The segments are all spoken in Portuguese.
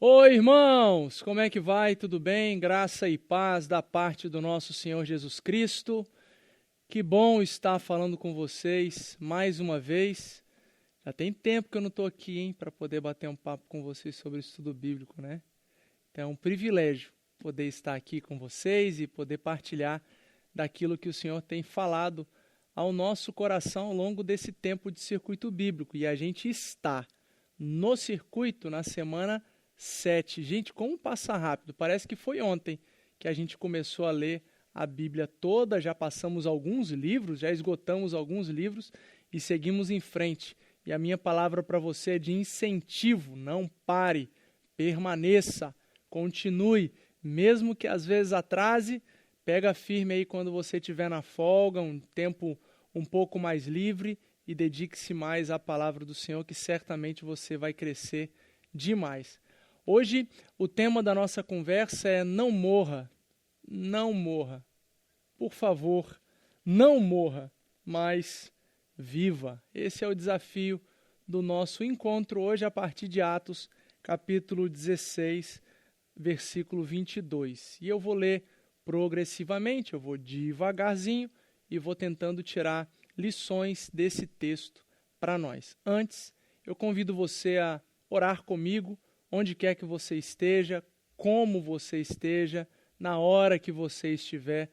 Oi, irmãos! Como é que vai? Tudo bem? Graça e paz da parte do nosso Senhor Jesus Cristo. Que bom estar falando com vocês mais uma vez. Já tem tempo que eu não estou aqui, hein, para poder bater um papo com vocês sobre estudo bíblico, né? Então é um privilégio poder estar aqui com vocês e poder partilhar daquilo que o Senhor tem falado ao nosso coração ao longo desse tempo de circuito bíblico. E a gente está no circuito na semana 7. Gente, como passa rápido. Parece que foi ontem que a gente começou a ler a Bíblia toda, já passamos alguns livros, já esgotamos alguns livros e seguimos em frente. E a minha palavra para você é de incentivo: não pare, permaneça, continue, mesmo que às vezes atrase, pega firme aí quando você estiver na folga, um tempo um pouco mais livre, e dedique-se mais à palavra do Senhor, que certamente você vai crescer demais. Hoje, o tema da nossa conversa é não morra, não morra. Por favor, não morra, mas viva. Esse é o desafio do nosso encontro hoje a partir de Atos, capítulo 16, versículo 22. E eu vou ler progressivamente, eu vou devagarzinho e vou tentando tirar lições desse texto para nós. Antes, eu convido você a orar comigo, onde quer que você esteja, como você esteja, na hora que você estiver.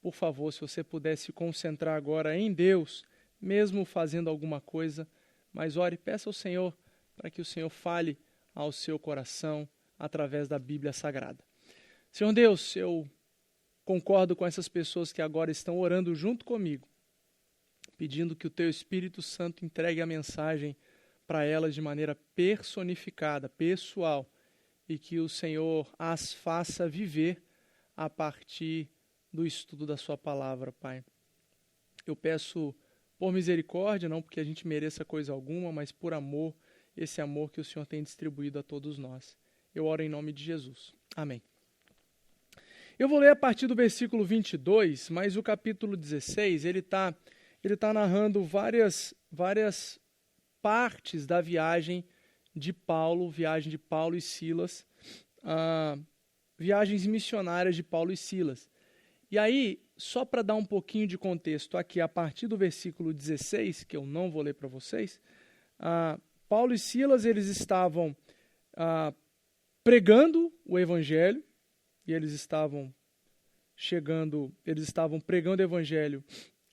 Por favor, se você puder se concentrar agora em Deus, mesmo fazendo alguma coisa, mas ore, peça ao Senhor para que o Senhor fale ao seu coração através da Bíblia Sagrada. Senhor Deus, eu concordo com essas pessoas que agora estão orando junto comigo, pedindo que o Teu Espírito Santo entregue a mensagem para elas de maneira personificada, pessoal, e que o Senhor as faça viver a partir do estudo da Sua palavra, Pai. Eu peço por misericórdia, não porque a gente mereça coisa alguma, mas por amor, esse amor que o Senhor tem distribuído a todos nós. Eu oro em nome de Jesus. Amém. Eu vou ler a partir do versículo 22, mas o capítulo 16, ele tá narrando várias partes da viagem de Paulo e Silas, viagens missionárias de Paulo e Silas. E aí, só para dar um pouquinho de contexto aqui, a partir do versículo 16, que eu não vou ler para vocês, Paulo e Silas, eles estavam pregando o evangelho, e eles estavam pregando o evangelho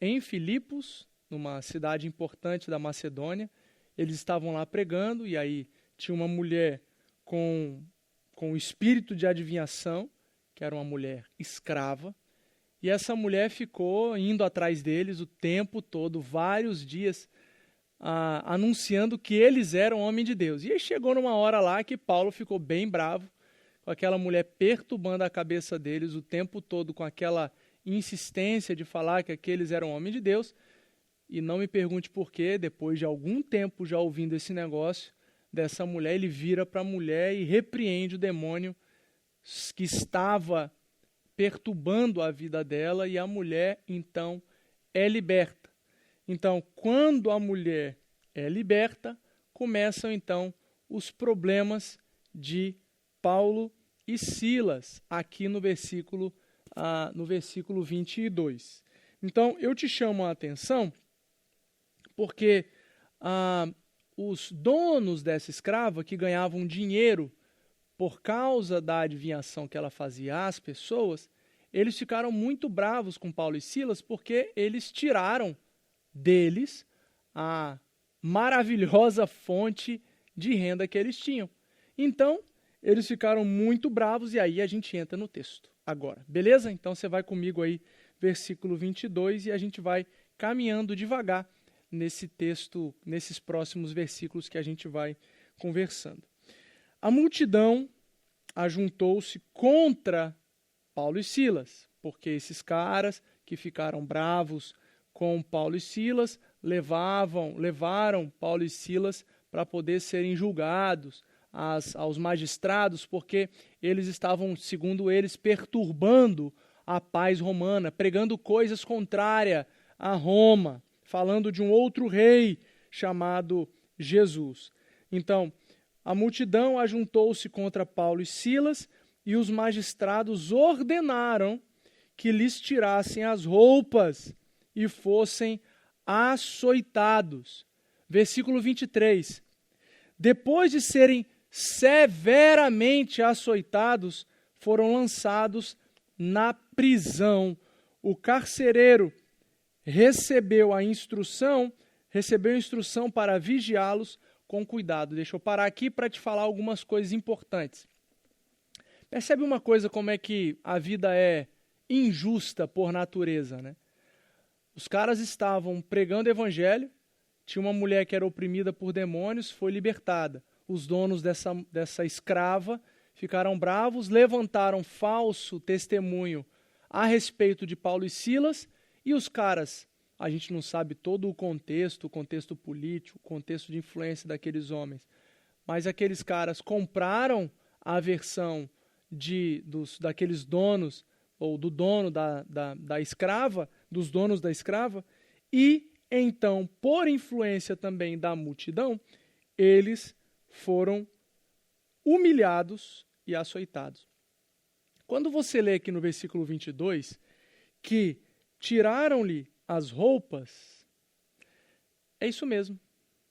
em Filipos, numa cidade importante da Macedônia. Eles estavam lá pregando, e aí tinha uma mulher com espírito de adivinhação, que era uma mulher escrava, e essa mulher ficou indo atrás deles o tempo todo, vários dias, anunciando que eles eram homens de Deus. E aí chegou numa hora lá que Paulo ficou bem bravo, com aquela mulher perturbando a cabeça deles o tempo todo, com aquela insistência de falar que aqueles eram homens de Deus. E não me pergunte por quê, depois de algum tempo já ouvindo esse negócio dessa mulher, ele vira para a mulher e repreende o demônio que estava perturbando a vida dela, e a mulher, então, é liberta. Então, quando a mulher é liberta, começam, então, os problemas de Paulo e Silas, aqui no versículo 22. Então, eu te chamo a atenção porque os donos dessa escrava, que ganhavam dinheiro por causa da adivinhação que ela fazia às pessoas, eles ficaram muito bravos com Paulo e Silas, porque eles tiraram deles a maravilhosa fonte de renda que eles tinham. Então, eles ficaram muito bravos, e aí a gente entra no texto agora, beleza? Então você vai comigo aí, versículo 22, e a gente vai caminhando devagar nesse texto, nesses próximos versículos que a gente vai conversando. A multidão ajuntou-se contra Paulo e Silas, porque esses caras que ficaram bravos com Paulo e Silas levaram Paulo e Silas para poder serem julgados aos magistrados, porque eles estavam, segundo eles, perturbando a paz romana, pregando coisas contrárias a Roma, falando de um outro rei chamado Jesus. Então, A multidão ajuntou-se contra Paulo e Silas, e os magistrados ordenaram que lhes tirassem as roupas e fossem açoitados. Versículo 23. Depois de serem severamente açoitados, foram lançados na prisão. O carcereiro recebeu instrução para vigiá-los com cuidado. Deixa eu parar aqui para te falar algumas coisas importantes. Percebe uma coisa, como é que a vida é injusta por natureza, né? Os caras estavam pregando o evangelho, tinha uma mulher que era oprimida por demônios, foi libertada. Os donos dessa escrava ficaram bravos, levantaram falso testemunho a respeito de Paulo e Silas, e os caras, a gente não sabe todo o contexto político, o contexto de influência daqueles homens, mas aqueles caras compraram a versão daqueles donos, ou do dono da escrava, dos donos da escrava, e então, por influência também da multidão, eles foram humilhados e açoitados. Quando você lê aqui no versículo 22, que tiraram-lhe as roupas, é isso mesmo,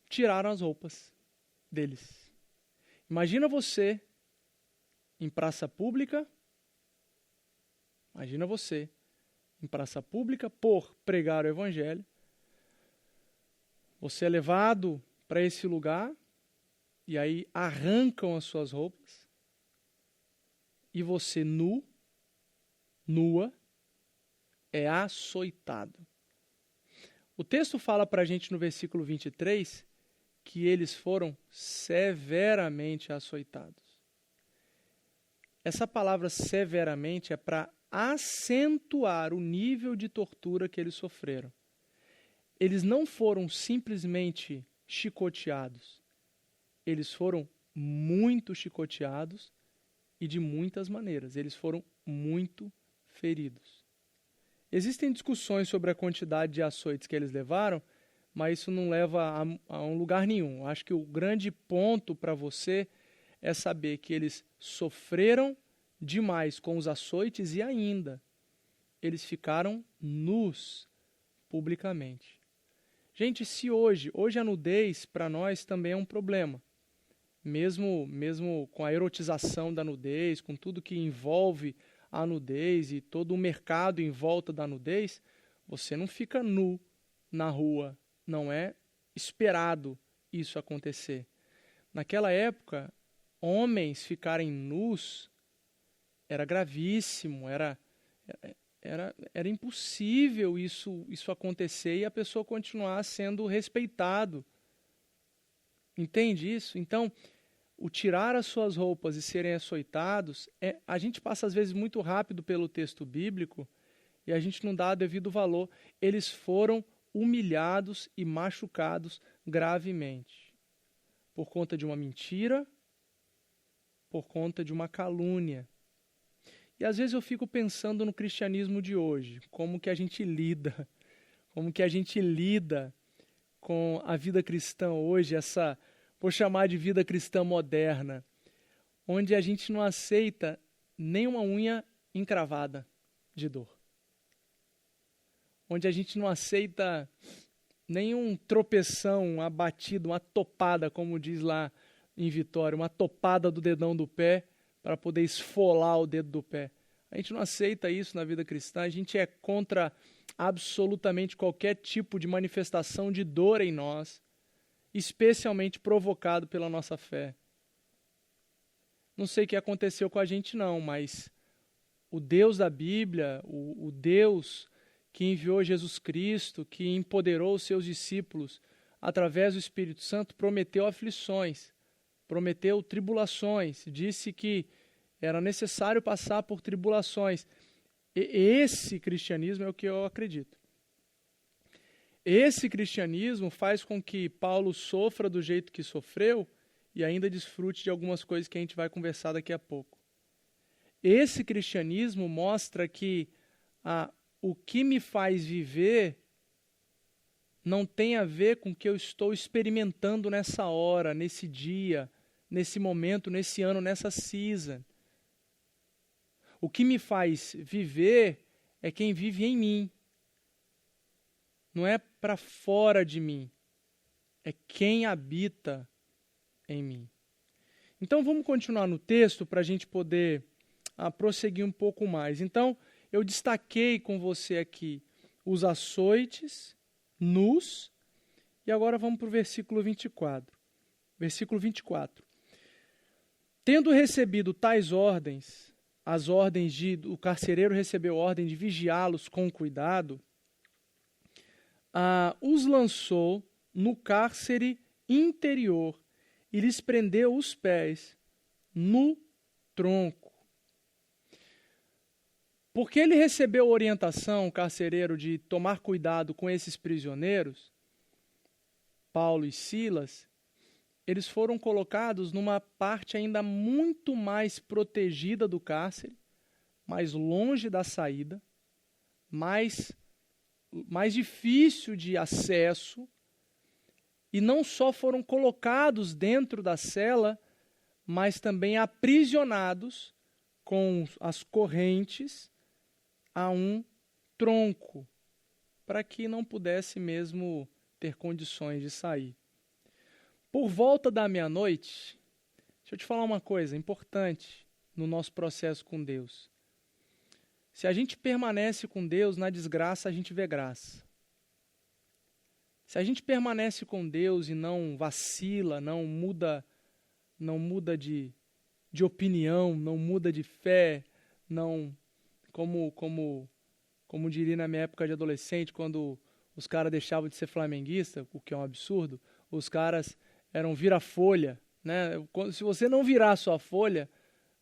tiraram as roupas deles. Imagina você em praça pública, por pregar o evangelho, você é levado para esse lugar, e aí arrancam as suas roupas, e você nua, é açoitado. O texto fala para a gente no versículo 23 que eles foram severamente açoitados. Essa palavra severamente é para acentuar o nível de tortura que eles sofreram. Eles não foram simplesmente chicoteados. Eles foram muito chicoteados e de muitas maneiras. Eles foram muito feridos. Existem discussões sobre a quantidade de açoites que eles levaram, mas isso não leva a um lugar nenhum. Acho que o grande ponto para você é saber que eles sofreram demais com os açoites e ainda eles ficaram nus publicamente. Gente, se hoje a nudez para nós também é um problema, mesmo com a erotização da nudez, com tudo que envolve a nudez e todo o mercado em volta da nudez, você não fica nu na rua, não é esperado isso acontecer. Naquela época, homens ficarem nus era gravíssimo, era impossível isso acontecer e a pessoa continuar sendo respeitado. Entende isso? Então, o tirar as suas roupas e serem açoitados, a gente passa às vezes muito rápido pelo texto bíblico e a gente não dá devido valor. Eles foram humilhados e machucados gravemente por conta de uma mentira, por conta de uma calúnia. E às vezes eu fico pensando no cristianismo de hoje, como que a gente lida com a vida cristã hoje, vou chamar de vida cristã moderna, onde a gente não aceita nem uma unha encravada de dor. Onde a gente não aceita nenhum tropeção, uma batida, uma topada, como diz lá em Vitória, uma topada do dedão do pé para poder esfolar o dedo do pé. A gente não aceita isso na vida cristã, a gente é contra absolutamente qualquer tipo de manifestação de dor em nós, especialmente provocado pela nossa fé. Não sei o que aconteceu com a gente não, mas o Deus da Bíblia, o Deus que enviou Jesus Cristo, que empoderou os seus discípulos através do Espírito Santo, prometeu aflições, prometeu tribulações, disse que era necessário passar por tribulações. Esse cristianismo é o que eu acredito. Esse cristianismo faz com que Paulo sofra do jeito que sofreu e ainda desfrute de algumas coisas que a gente vai conversar daqui a pouco. Esse cristianismo mostra que o que me faz viver não tem a ver com o que eu estou experimentando nessa hora, nesse dia, nesse momento, nesse ano, nessa season. O que me faz viver é quem vive em mim. Não é para fora de mim. É quem habita em mim. Então vamos continuar no texto para a gente poder prosseguir um pouco mais. Então eu destaquei com você aqui os açoites nus. E agora vamos para o versículo 24. Versículo 24. Tendo recebido tais ordens, as ordens o carcereiro recebeu ordem de vigiá-los com cuidado, os lançou no cárcere interior e lhes prendeu os pés no tronco. Porque ele recebeu orientação, o carcereiro, de tomar cuidado com esses prisioneiros, Paulo e Silas, eles foram colocados numa parte ainda muito mais protegida do cárcere, mais longe da saída, mais difícil de acesso, e não só foram colocados dentro da cela, mas também aprisionados com as correntes a um tronco, para que não pudesse mesmo ter condições de sair. Por volta da meia-noite, deixa eu te falar uma coisa importante no nosso processo com Deus. Se a gente permanece com Deus, na desgraça a gente vê graça. Se a gente permanece com Deus e não vacila, não muda de opinião, não muda de fé, não, como diria na minha época de adolescente, quando os caras deixavam de ser flamenguista, o que é um absurdo, os caras eram vira-folha, né? Se você não virar a sua folha,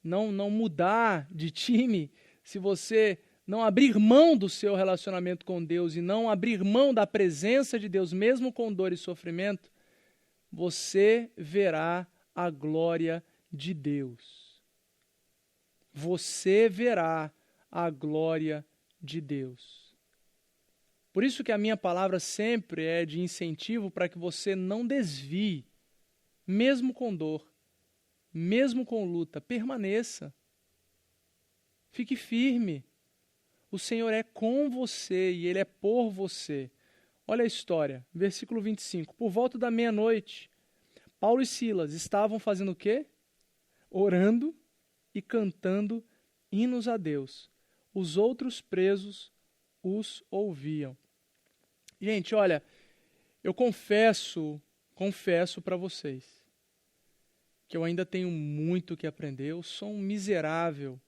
não mudar de time, se você não abrir mão do seu relacionamento com Deus e não abrir mão da presença de Deus, mesmo com dor e sofrimento, você verá a glória de Deus. Você verá a glória de Deus. Por isso que a minha palavra sempre é de incentivo para que você não desvie, mesmo com dor, mesmo com luta, permaneça. Fique firme. O Senhor é com você e Ele é por você. Olha a história, versículo 25. Por volta da meia-noite, Paulo e Silas estavam fazendo o quê? Orando e cantando hinos a Deus. Os outros presos os ouviam. Gente, olha, eu confesso para vocês que eu ainda tenho muito que aprender. Eu sou um miserável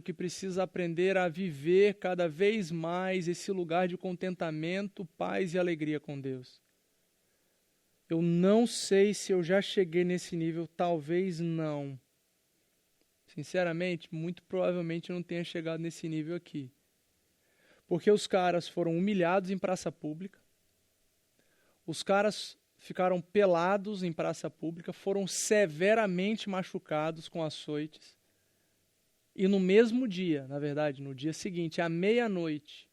que precisa aprender a viver cada vez mais esse lugar de contentamento, paz e alegria com Deus. Eu não sei se eu já cheguei nesse nível, talvez não. Sinceramente, muito provavelmente eu não tenha chegado nesse nível aqui. Porque os caras foram humilhados em praça pública, os caras ficaram pelados em praça pública, foram severamente machucados com açoites. E no mesmo dia, na verdade, no dia seguinte, à meia-noite,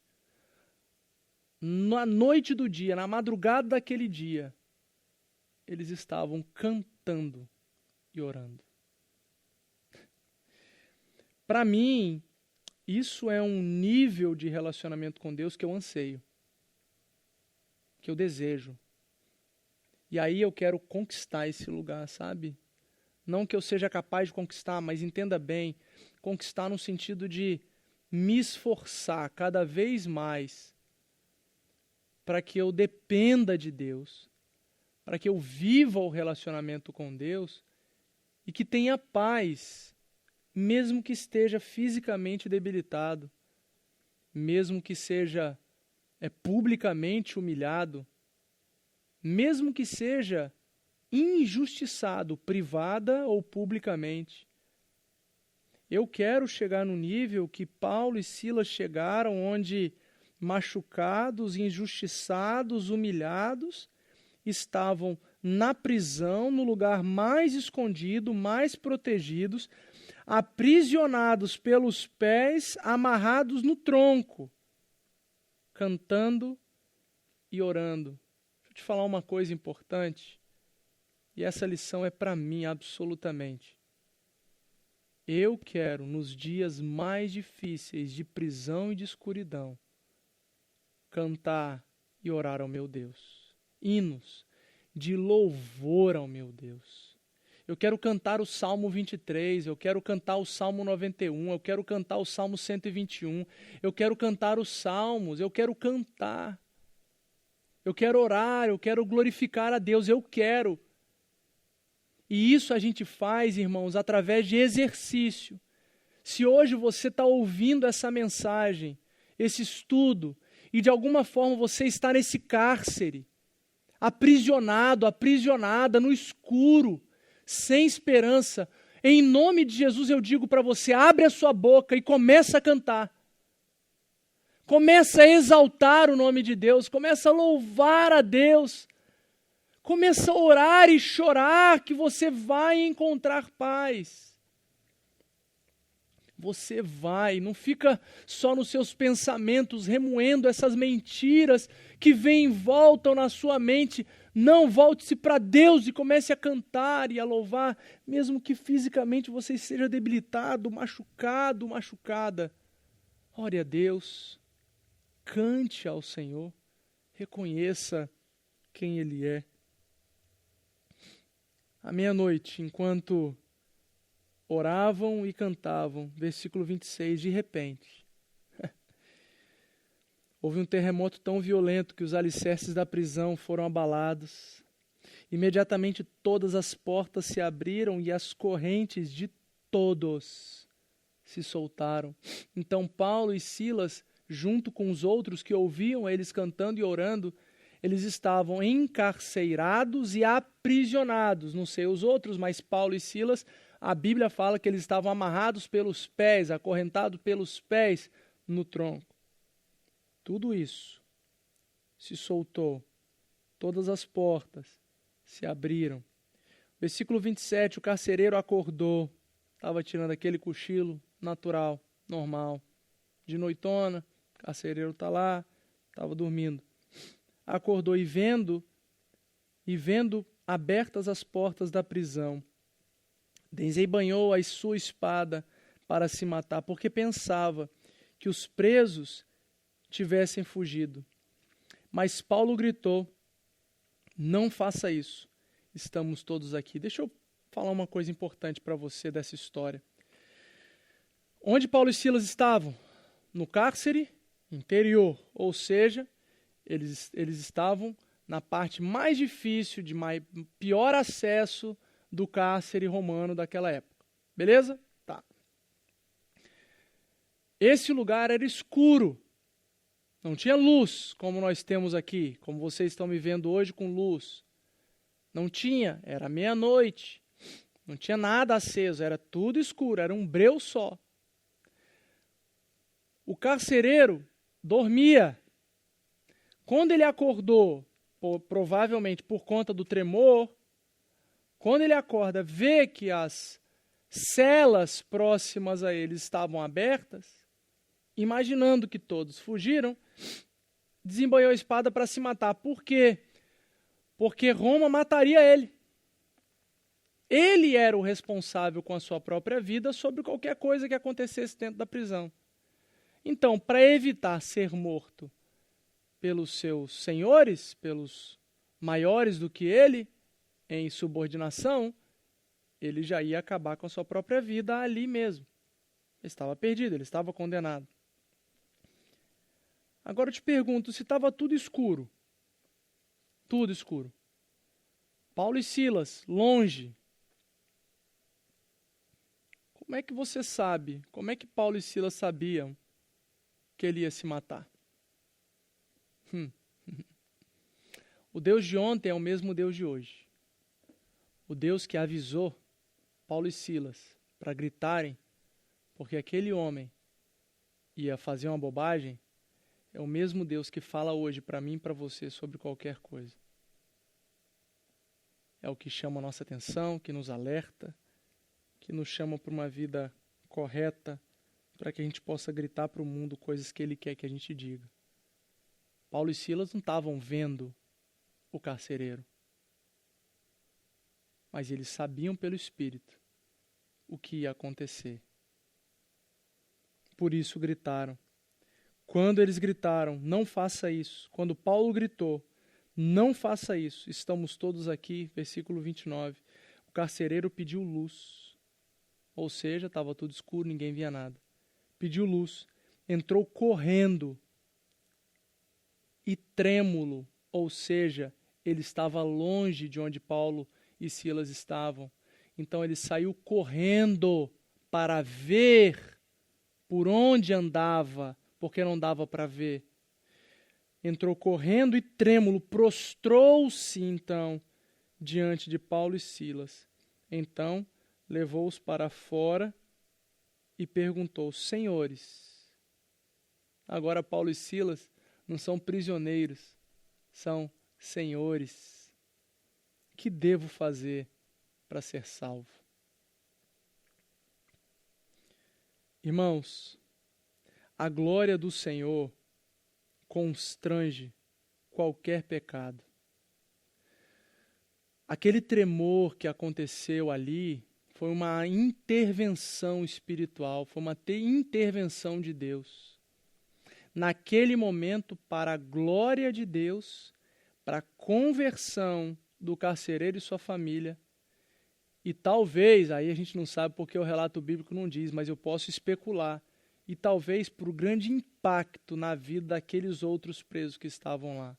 na noite do dia, na madrugada daquele dia, eles estavam cantando e orando. Para mim, isso é um nível de relacionamento com Deus que eu anseio, que eu desejo. E aí eu quero conquistar esse lugar, sabe? Não que eu seja capaz de conquistar, mas entenda bem, conquistar no sentido de me esforçar cada vez mais para que eu dependa de Deus, para que eu viva o relacionamento com Deus e que tenha paz, mesmo que esteja fisicamente debilitado, mesmo que seja publicamente humilhado, mesmo que seja injustiçado, privada ou publicamente. Eu quero chegar no nível que Paulo e Silas chegaram, onde machucados, injustiçados, humilhados, estavam na prisão, no lugar mais escondido, mais protegidos, aprisionados pelos pés, amarrados no tronco, cantando e orando. Deixa eu te falar uma coisa importante. e essa lição é para mim absolutamente. Eu quero, nos dias mais difíceis de prisão e de escuridão, cantar e orar ao meu Deus. Hinos de louvor ao meu Deus. Eu quero cantar o Salmo 23, eu quero cantar o Salmo 91, eu quero cantar o Salmo 121, eu quero cantar os Salmos, eu quero cantar. Eu quero orar, eu quero glorificar a Deus, eu quero. E isso a gente faz, irmãos, através de exercício. Se hoje você está ouvindo essa mensagem, esse estudo, e de alguma forma você está nesse cárcere, aprisionado, aprisionada no escuro, sem esperança, em nome de Jesus eu digo para você, abre a sua boca e começa a cantar. Começa a exaltar o nome de Deus, começa a louvar a Deus, começa a orar e chorar que você vai encontrar paz. Você vai, não fica só nos seus pensamentos remoendo essas mentiras que vêm e voltam na sua mente. Não, volte-se para Deus e comece a cantar e a louvar, mesmo que fisicamente você esteja debilitado, machucado, machucada. Ore a Deus, cante ao Senhor, reconheça quem Ele é. À meia-noite, enquanto oravam e cantavam, versículo 26, de repente, houve um terremoto tão violento que os alicerces da prisão foram abalados. Imediatamente todas as portas se abriram e as correntes de todos se soltaram. Então Paulo e Silas, junto com os outros que ouviam eles cantando e orando, eles estavam encarcerados e aprisionados. Não sei os outros, mas Paulo e Silas, a Bíblia fala que eles estavam amarrados pelos pés, acorrentados pelos pés no tronco. Tudo isso se soltou, todas as portas se abriram. Versículo 27, o carcereiro acordou, estava tirando aquele cochilo natural, normal. De noitona, o carcereiro está lá, estava dormindo. Acordou e vendo abertas as portas da prisão, desembanhou a sua espada para se matar, porque pensava que os presos tivessem fugido. Mas Paulo gritou, não faça isso, estamos todos aqui. Deixa eu falar uma coisa importante para você dessa história. Onde Paulo e Silas estavam? No cárcere interior, ou seja, eles estavam na parte mais difícil, pior acesso do cárcere romano daquela época. Beleza? Tá. Esse lugar era escuro. Não tinha luz, como nós temos aqui, como vocês estão me vendo hoje com luz. Não tinha, era meia-noite. Não tinha nada aceso, era tudo escuro, era um breu só. O carcereiro dormia. Quando ele acordou, provavelmente por conta do tremor, quando ele acorda, vê que as celas próximas a ele estavam abertas, imaginando que todos fugiram, desembanhou a espada para se matar. Por quê? Porque Roma mataria ele. Ele era o responsável com a sua própria vida sobre qualquer coisa que acontecesse dentro da prisão. Então, para evitar ser morto pelos seus senhores, pelos maiores do que ele, em subordinação, ele já ia acabar com a sua própria vida ali mesmo. Ele estava perdido, ele estava condenado. Agora eu te pergunto, se estava tudo escuro, Paulo e Silas, longe, como é que você sabe, como é que Paulo e Silas sabiam que ele ia se matar? O Deus de ontem é o mesmo Deus de hoje. O Deus que avisou Paulo e Silas para gritarem, porque aquele homem ia fazer uma bobagem, é o mesmo Deus que fala hoje para mim e para você sobre qualquer coisa. É o que chama a nossa atenção, que nos alerta, que nos chama para uma vida correta, para que a gente possa gritar para o mundo coisas que Ele quer que a gente diga. Paulo e Silas não estavam vendo o carcereiro. mas eles sabiam pelo Espírito o que ia acontecer. Por isso gritaram. Quando eles gritaram, não faça isso. Quando Paulo gritou, não faça isso. Estamos todos aqui, versículo 29. O carcereiro pediu luz. Ou seja, estava tudo escuro, ninguém via nada. Pediu luz. Entrou correndo e trêmulo. Ou seja, ele estava longe de onde Paulo e Silas estavam. Então ele saiu correndo para ver por onde andava, porque não dava para ver. Entrou correndo e trêmulo, prostrou-se então diante de Paulo e Silas. Então levou-os para fora e perguntou: Senhores, agora Paulo e Silas não são prisioneiros, são senhores. O que devo fazer para ser salvo? Irmãos, a glória do Senhor constrange qualquer pecado. Aquele tremor que aconteceu ali foi uma intervenção espiritual, foi uma intervenção de Deus. Naquele momento, para a glória de Deus, para a conversão do carcereiro e sua família, e talvez, aí a gente não sabe porque o relato bíblico não diz, mas eu posso especular, e talvez por um grande impacto na vida daqueles outros presos que estavam lá.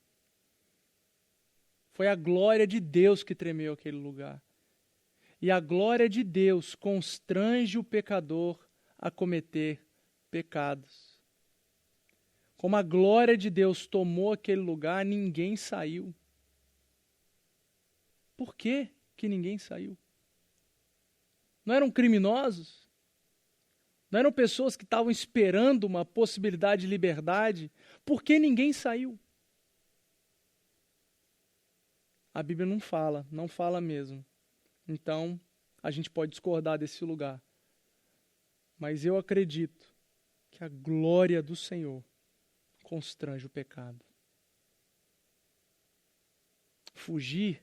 Foi a glória de Deus que tremeu aquele lugar. E a glória de Deus constrange o pecador a cometer pecados. Como a glória de Deus tomou aquele lugar, ninguém saiu. Por que que ninguém saiu? Não eram criminosos? Não eram pessoas que estavam esperando uma possibilidade de liberdade? Por que ninguém saiu? A Bíblia não fala mesmo. Então, a gente pode discordar desse lugar. Mas eu acredito que a glória do Senhor constrange o pecado. Fugir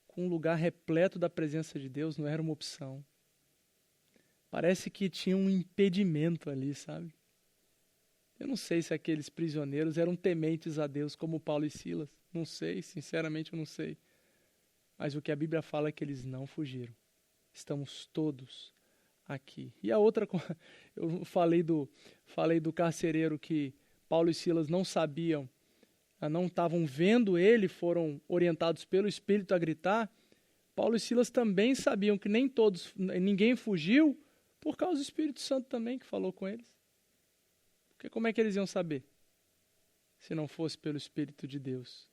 com um lugar repleto da presença de Deus não era uma opção. Parece que tinha um impedimento ali, sabe? Eu não sei se aqueles prisioneiros eram tementes a Deus como Paulo e Silas. Não sei, sinceramente eu não sei. Mas o que a Bíblia fala é que eles não fugiram. Estamos todos aqui. E a outra, eu falei do carcereiro que Paulo e Silas não sabiam, não estavam vendo ele, foram orientados pelo Espírito a gritar. Paulo e Silas também sabiam que ninguém fugiu, por causa do Espírito Santo também que falou com eles. Porque como é que eles iam saber? Se não fosse pelo Espírito de Deus.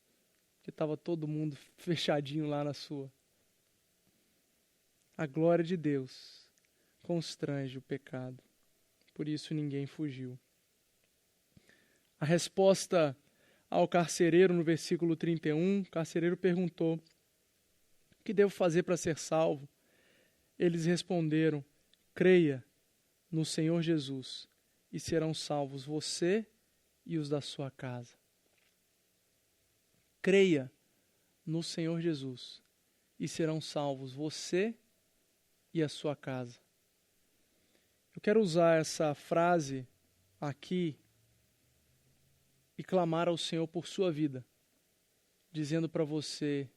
Porque estava todo mundo fechadinho lá na sua. A glória de Deus constrange o pecado. Por isso ninguém fugiu. A resposta ao carcereiro no versículo 31, o carcereiro perguntou: o que devo fazer para ser salvo? Eles responderam: creia no Senhor Jesus e serão salvos você e os da sua casa. Creia no Senhor Jesus e serão salvos você e a sua casa. Eu quero usar essa frase aqui e clamar ao Senhor por sua vida, dizendo para você: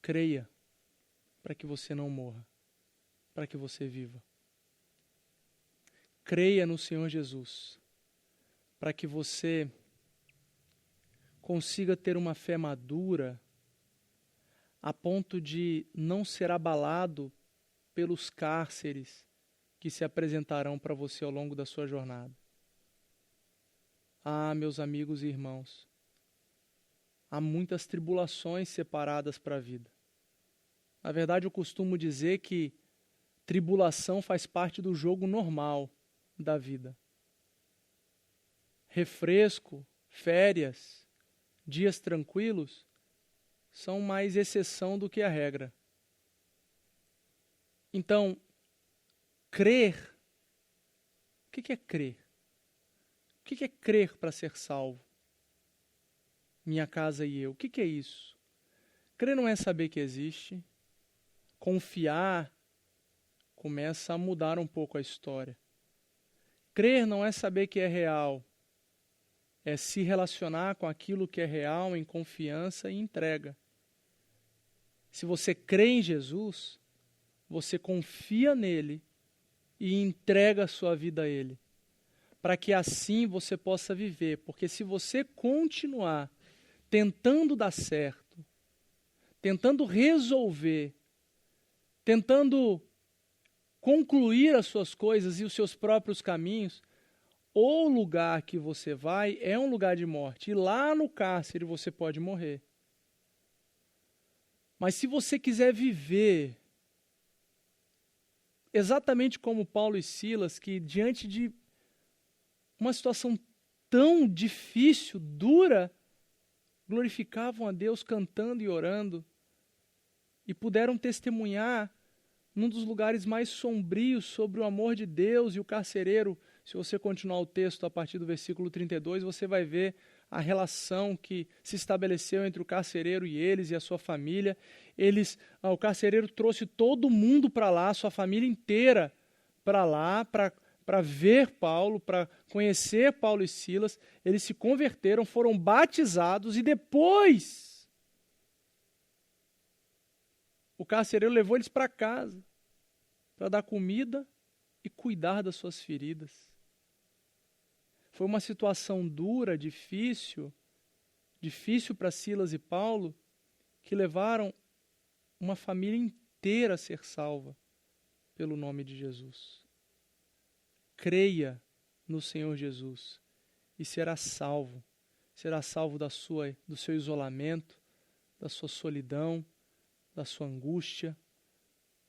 creia para que você não morra, para que você viva. Creia no Senhor Jesus, para que você consiga ter uma fé madura a ponto de não ser abalado pelos cárceres que se apresentarão para você ao longo da sua jornada. Ah, meus amigos e irmãos, há muitas tribulações separadas para a vida. Na verdade, eu costumo dizer que tribulação faz parte do jogo normal da vida. Refresco, férias, dias tranquilos são mais exceção do que a regra. Então, crer, o que é crer? O que é crer para ser salvo? Minha casa e eu, o que é isso? Crer não é saber que existe. Confiar começa a mudar um pouco a história. Crer não é saber que é real. É se relacionar com aquilo que é real em confiança e entrega. Se você crê em Jesus, você confia nele e entrega a sua vida a ele, para que assim você possa viver. Porque se você continuar tentando dar certo, tentando resolver, tentando concluir as suas coisas e os seus próprios caminhos, o lugar que você vai é um lugar de morte. E lá no cárcere você pode morrer. Mas se você quiser viver exatamente como Paulo e Silas, que diante de uma situação tão difícil, dura, glorificavam a Deus cantando e orando, e puderam testemunhar num dos lugares mais sombrios sobre o amor de Deus. E o carcereiro, se você continuar o texto a partir do versículo 32, você vai ver a relação que se estabeleceu entre o carcereiro e eles e a sua família. O carcereiro trouxe todo mundo para lá, sua família inteira para lá, para ver Paulo, para conhecer Paulo e Silas. Eles se converteram, foram batizados e depois o carcereiro levou eles para casa para dar comida e cuidar das suas feridas. Foi uma situação dura, difícil para Silas e Paulo, que levaram uma família inteira a ser salva pelo nome de Jesus. Creia no Senhor Jesus e será salvo. Será salvo do seu isolamento, da sua solidão, da sua angústia,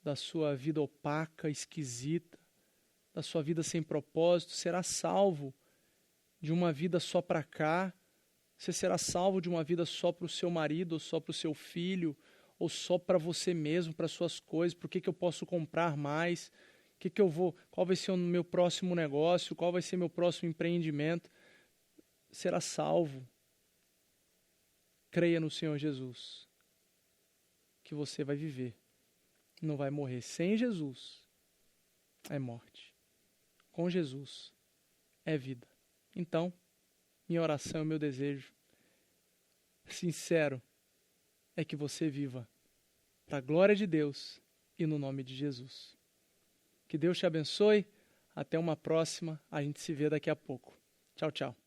da sua vida opaca, esquisita, da sua vida sem propósito. Será salvo de uma vida só para cá. Você será salvo de uma vida só para o seu marido, ou só para o seu filho, ou só para você mesmo, para suas coisas. Por que eu posso comprar mais? Qual vai ser o meu próximo negócio? Qual vai ser meu próximo empreendimento? Será salvo. Creia no Senhor Jesus, que você vai viver, não vai morrer. Sem Jesus é morte. Com Jesus é vida. Então, minha oração, meu desejo sincero é que você viva para a glória de Deus e no nome de Jesus. Que Deus te abençoe. Até uma próxima. A gente se vê daqui a pouco. Tchau, tchau.